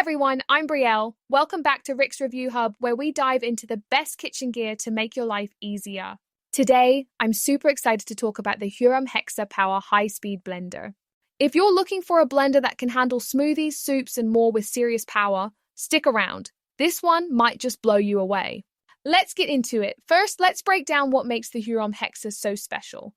everyone, I'm Brielle. Welcome back to Rick's Review Hub, where we dive into the best kitchen gear to make your life easier. Today, I'm super excited to talk about the Hurom Hexa Power High-Speed Blender. If you're looking for a blender that can handle smoothies, soups, and more with serious power, stick around. This one might just blow you away. Let's get into it. First, let's break down what makes the Hurom Hexa so special.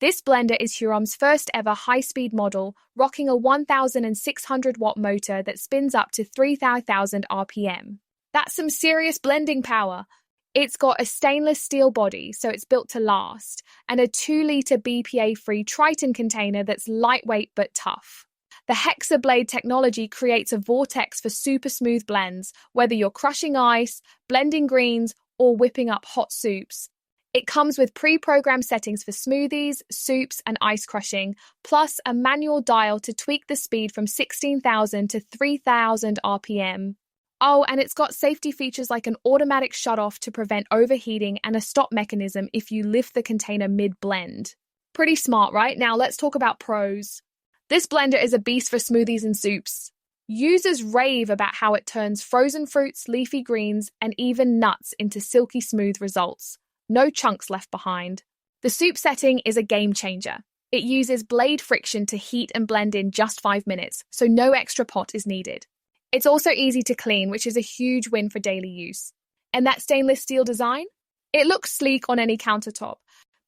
This blender is Hurom's first ever high-speed model, rocking a 1,600-watt motor that spins up to 3,000 RPM. That's some serious blending power. It's got a stainless steel body, so it's built to last, and a 2-liter BPA-free Tritan container that's lightweight but tough. The Hexa-Blade technology creates a vortex for super smooth blends, whether you're crushing ice, blending greens, or whipping up hot soups. It comes with pre-programmed settings for smoothies, soups, and ice crushing, plus a manual dial to tweak the speed from 16,000 to 3,000 RPM. Oh, and it's got safety features like an automatic shutoff to prevent overheating and a stop mechanism if you lift the container mid-blend. Pretty smart, right? Now let's talk about pros. This blender is a beast for smoothies and soups. Users rave about how it turns frozen fruits, leafy greens, and even nuts into silky smooth results. No chunks left behind. The soup setting is a game changer. It uses blade friction to heat and blend in just 5 minutes, so no extra pot is needed. It's also easy to clean, which is a huge win for daily use. And that stainless steel design? It looks sleek on any countertop.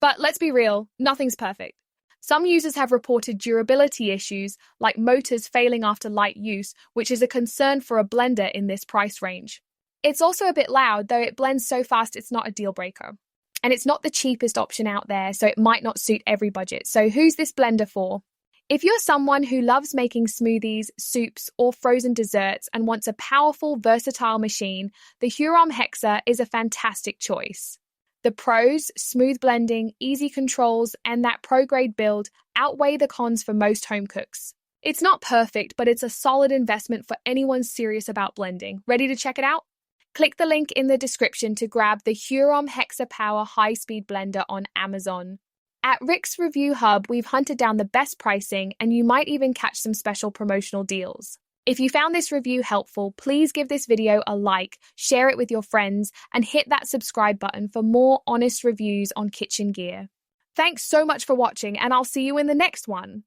But let's be real, nothing's perfect. Some users have reported durability issues, like motors failing after light use, which is a concern for a blender in this price range. It's also a bit loud, though it blends so fast it's not a deal breaker. And it's not the cheapest option out there, so it might not suit every budget. So who's this blender for? If you're someone who loves making smoothies, soups, or frozen desserts and wants a powerful, versatile machine, the Hurom Hexa is a fantastic choice. The pros, smooth blending, easy controls, and that pro-grade build outweigh the cons for most home cooks. It's not perfect, but it's a solid investment for anyone serious about blending. Ready to check it out? Click the link in the description to grab the Hurom Hexa Power High-Speed Blender on Amazon. At Rick's Review Hub, we've hunted down the best pricing, and you might even catch some special promotional deals. If you found this review helpful, please give this video a like, share it with your friends, and hit that subscribe button for more honest reviews on kitchen gear. Thanks so much for watching, and I'll see you in the next one.